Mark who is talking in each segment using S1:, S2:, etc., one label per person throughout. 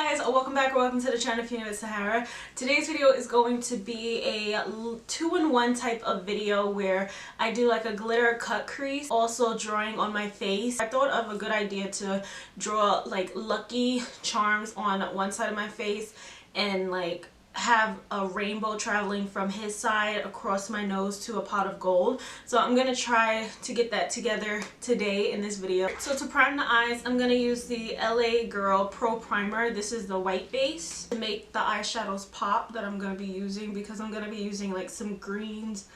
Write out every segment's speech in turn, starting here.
S1: guys, welcome back or welcome to the channel if you're new. It's Sahara. Today's video is going to be a two-in-one type of video where I do like a glitter cut crease, also drawing on my face. I thought of a good idea to draw like lucky charms on one side of my face and like have a rainbow traveling from his side across my nose to a pot of gold. So I'm gonna try to get that together today in this video. So to prime the eyes, I'm gonna use the LA Girl Pro Primer. This is the white base to make the eyeshadows pop that I'm gonna be using, because I'm gonna be using like some greens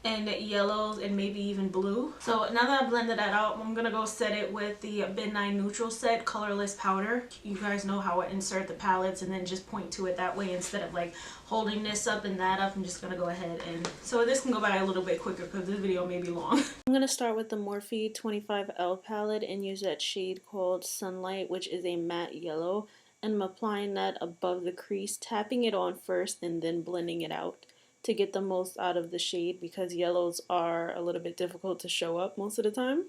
S1: and yellows and maybe even blue. So now that I blended that out, I'm gonna go set it with the Midnight Neutral Set colorless powder. You guys know how I insert the palettes and then just point to it that way instead of like holding this up and that up. I'm just gonna go ahead and so this can go by a little bit quicker because this video may be long. I'm gonna start with the Morphe 25L palette and use that shade called Sunlight, which is a matte yellow, and I'm applying that above the crease, tapping it on first and then blending it out to get the most out of the shade, because yellows are a little bit difficult to show up most of the time.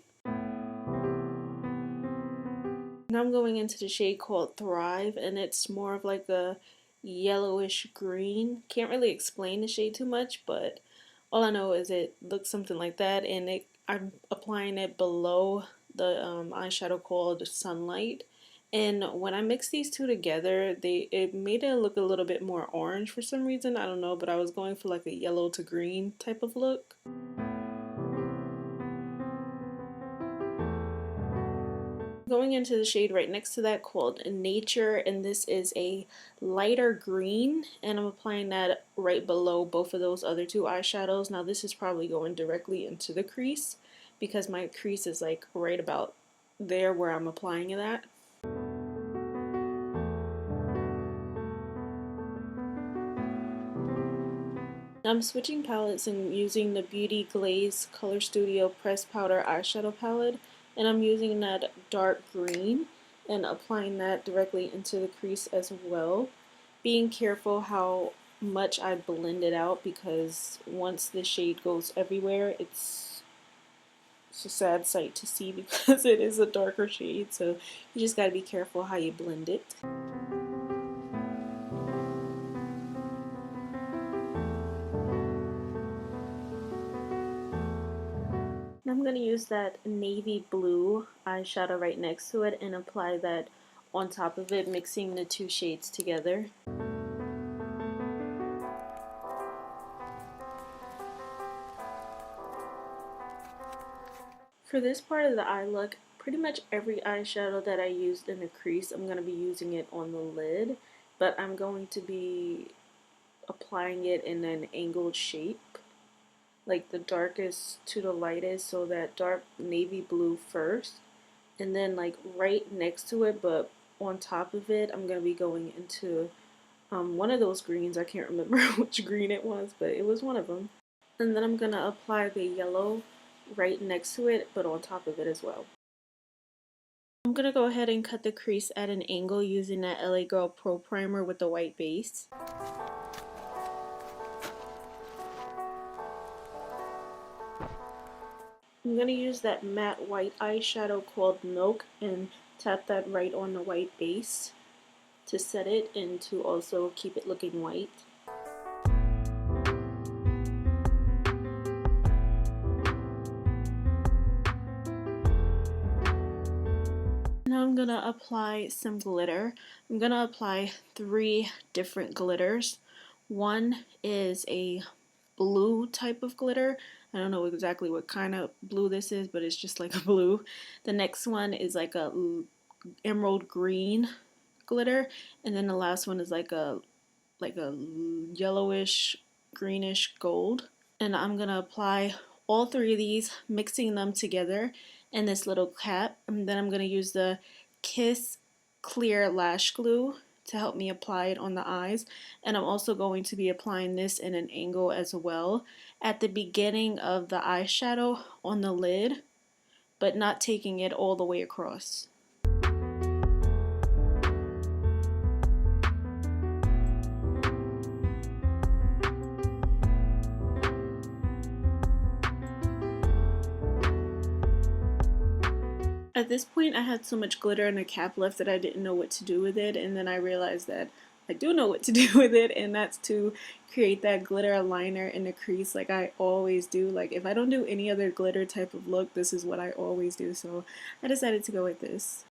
S1: Now I'm going into the shade called Thrive, and it's more of like a yellowish green. Can't really explain the shade too much, but all I know is it looks something like that, and I'm applying it below the eyeshadow called Sunlight. And when I mixed these two together, it made it look a little bit more orange for some reason. I don't know, but I was going for like a yellow to green type of look. Going into the shade right next to that called Nature, and this is a lighter green, and I'm applying that right below both of those other two eyeshadows. Now this is probably going directly into the crease because my crease is like right about there where I'm applying it at. I'm switching palettes and using the Beauty Glaze Color Studio Press Powder Eyeshadow Palette, and I'm using that dark green and applying that directly into the crease as well. Being careful how much I blend it out, because once the shade goes everywhere, it's a sad sight to see because it is a darker shade, so you just gotta be careful how you blend it. I'm going to use that navy blue eyeshadow right next to it and apply that on top of it, mixing the two shades together. For this part of the eye look, pretty much every eyeshadow that I used in the crease, I'm going to be using it on the lid, but I'm going to be applying it in an angled shape, like the darkest to the lightest, so that dark navy blue first, and then like right next to it but on top of it, I'm gonna be going into one of those greens. I can't remember which green it was, but it was one of them. And then I'm gonna apply the yellow right next to it but on top of it as well. I'm gonna go ahead and cut the crease at an angle using that LA Girl Pro Primer with the white base. I'm going to use that matte white eyeshadow called Milk and tap that right on the white base to set it and to also keep it looking white. Now I'm going to apply some glitter. I'm going to apply 3 different glitters. One is a blue type of glitter. I don't know exactly what kind of blue this is, but it's just like a blue. The next one is like a emerald green glitter, and then the last one is like a yellowish greenish gold. And I'm gonna apply all 3 of these, mixing them together in this little cap, and then I'm gonna use the Kiss Clear Lash Glue to help me apply it on the eyes. And I'm also going to be applying this in an angle as well at the beginning of the eyeshadow on the lid, but not taking it all the way across. At this point, I had so much glitter in a cap left that I didn't know what to do with it, and then I realized that I do know what to do with it, and that's to create that glitter liner in the crease like I always do. Like, if I don't do any other glitter type of look, this is what I always do, so I decided to go with this.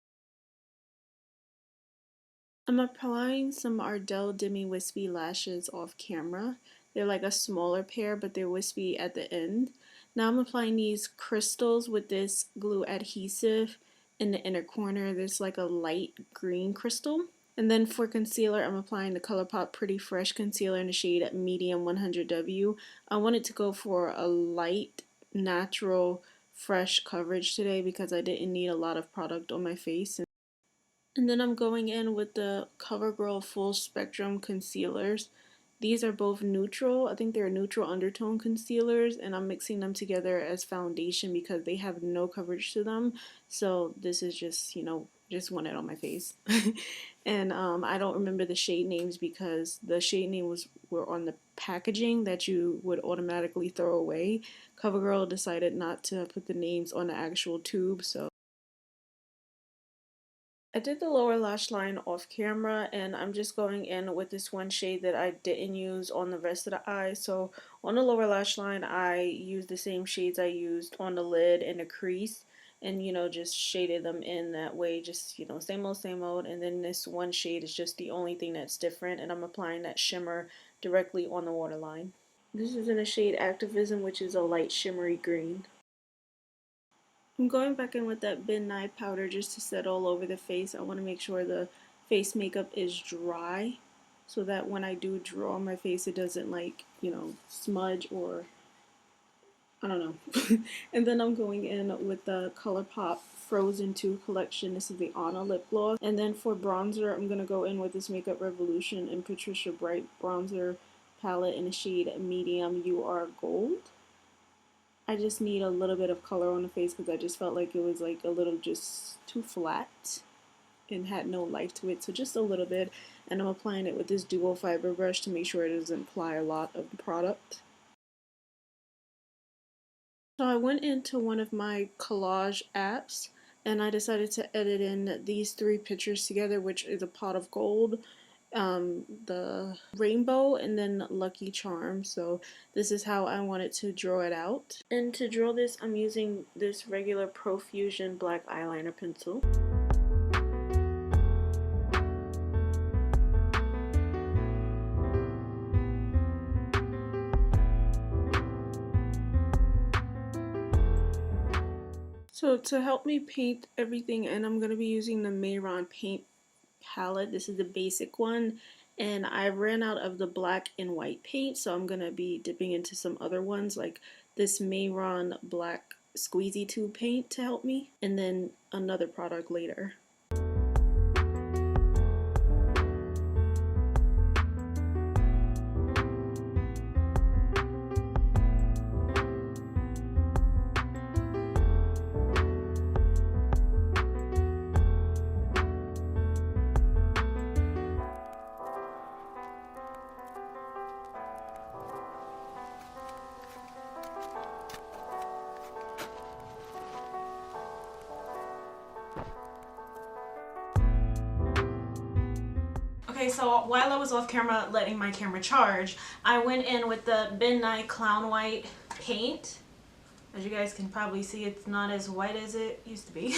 S1: I'm applying some Ardell Demi Wispy lashes off camera. They're like a smaller pair, but they're wispy at the end. Now I'm applying these crystals with this glue adhesive in the inner corner. There's like a light green crystal. And then for concealer, I'm applying the ColourPop Pretty Fresh Concealer in the shade Medium 100W. I wanted to go for a light, natural, fresh coverage today because I didn't need a lot of product on my face. And then I'm going in with the Covergirl Full Spectrum Concealers. These are both neutral. I think they're neutral undertone concealers, and I'm mixing them together as foundation because they have no coverage to them. So this is just, just want it on my face. And I don't remember the shade names because the shade names were on the packaging that you would automatically throw away. Covergirl decided not to put the names on the actual tube, so I did the lower lash line off camera, and I'm just going in with this one shade that I didn't use on the rest of the eye. So on the lower lash line, I used the same shades I used on the lid and the crease, and just shaded them in that way, just same old, and then this one shade is just the only thing that's different, and I'm applying that shimmer directly on the waterline. This is in the shade Activism, which is a light shimmery green. I'm going back in with that Ben Nye powder just to set all over the face. I want to make sure the face makeup is dry so that when I do draw on my face it doesn't smudge or I don't know. And then I'm going in with the ColourPop Frozen 2 collection. This is the Anna lip gloss. And then for bronzer, I'm going to go in with this Makeup Revolution and Patricia Bright bronzer palette in the shade Medium You Are Gold. I just need a little bit of color on the face because I just felt like it was like a little just too flat and had no life to it, so just a little bit. And I'm applying it with this dual fiber brush to make sure it doesn't apply a lot of the product. So I went into one of my collage apps and I decided to edit in these three pictures together, which is a pot of gold, the rainbow, and then Lucky Charm. So this is how I wanted to draw it out. And to draw this, I'm using this regular Profusion black eyeliner pencil. So to help me paint everything in, I'm going to be using the Mayron paint palette. This is the basic one, and I ran out of the black and white paint, so I'm going to be dipping into some other ones like this Mayron black squeezy tube paint to help me, and then another product later. Okay, so while I was off camera letting my camera charge, I went in with the Ben Nye Clown White paint. As you guys can probably see, it's not as white as it used to be.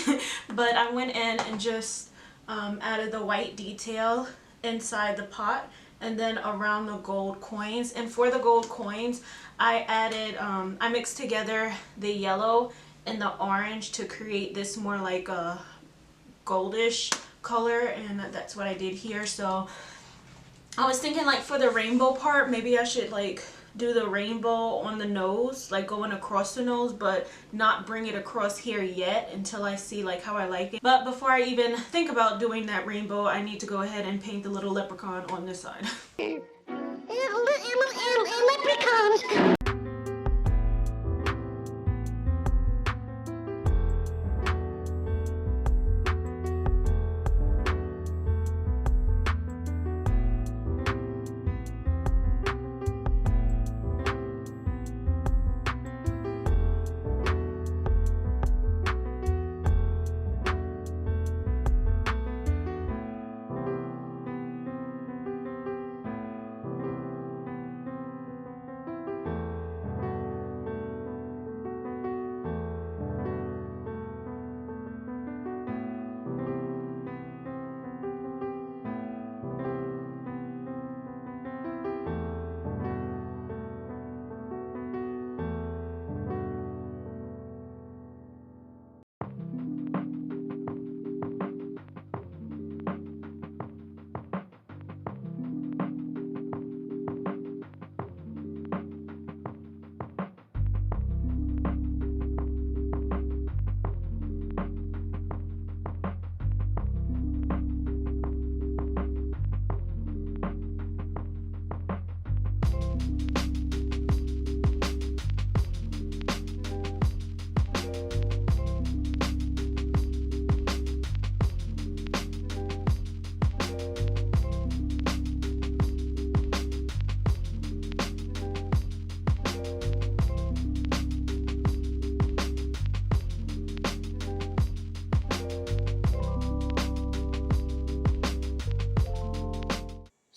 S1: But I went in and just added the white detail inside the pot and then around the gold coins. And for the gold coins, I added, I mixed together the yellow and the orange to create this more like a goldish color, and that's what I did here. So I was thinking like for the rainbow part, maybe I should like do the rainbow on the nose, like going across the nose, but not bring it across here yet until I see like how I like it. But before I even think about doing that rainbow, I need to go ahead and paint the little leprechaun on this side. Leprechaun.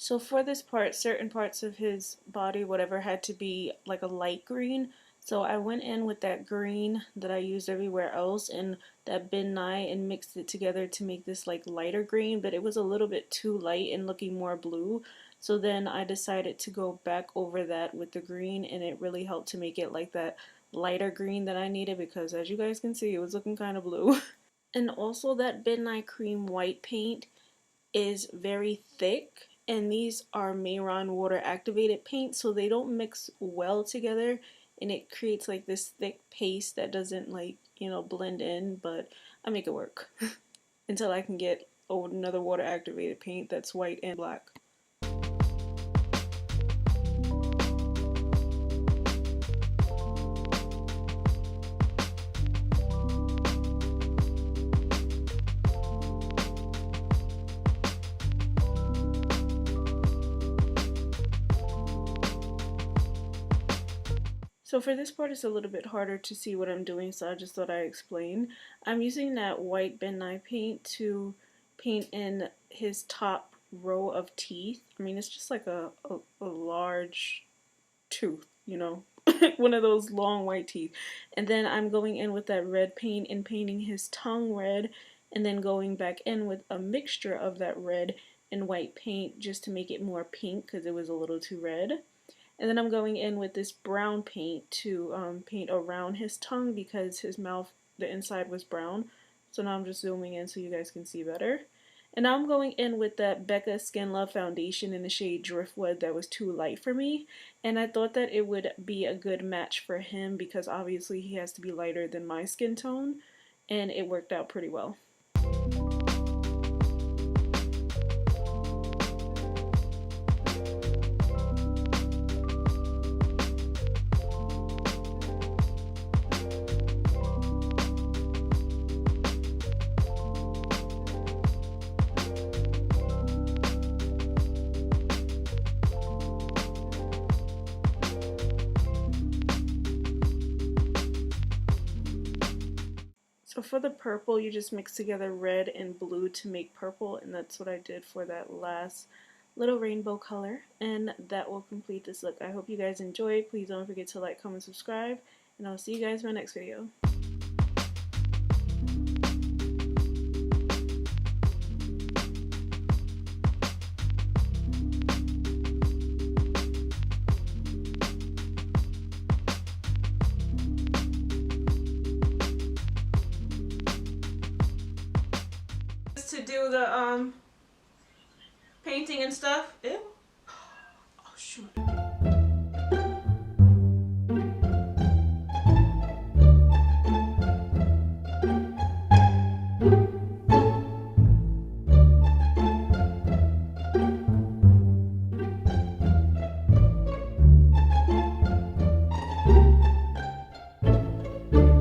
S1: So for this part, certain parts of his body, whatever, had to be like a light green. So I went in with that green that I used everywhere else and that Ben Nye and mixed it together to make this like lighter green, but it was a little bit too light and looking more blue. So then I decided to go back over that with the green, and it really helped to make it like that lighter green that I needed, because as you guys can see, it was looking kind of blue. And also that Ben Nye Cream White paint is very thick, and these are Mayron water activated paint, so they don't mix well together, and it creates like this thick paste that doesn't, like, you know, blend in, but I make it work until I can get another water activated paint that's white and black. So for this part, it's a little bit harder to see what I'm doing, so I just thought I'd explain. I'm using that white Ben Nye paint to paint in his top row of teeth. I mean, it's just like a large tooth, you know, one of those long white teeth. And then I'm going in with that red paint and painting his tongue red, and then going back in with a mixture of that red and white paint just to make it more pink because it was a little too red. And then I'm going in with this brown paint to paint around his tongue because his mouth, the inside was brown. So now I'm just zooming in so you guys can see better. And now I'm going in with that Becca Skin Love foundation in the shade Driftwood that was too light for me. And I thought that it would be a good match for him because obviously he has to be lighter than my skin tone. And it worked out pretty well. So for the purple, you just mix together red and blue to make purple, and that's what I did for that last little rainbow color, and that will complete this look. I hope you guys enjoyed. Please don't forget to like, comment, subscribe, and I'll see you guys in my next video. To do the painting and stuff. Ew. Oh shoot.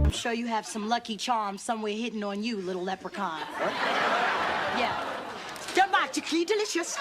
S2: I'm sure you have some lucky charms somewhere hidden on you, little leprechaun. What? Yeah. They're magically delicious.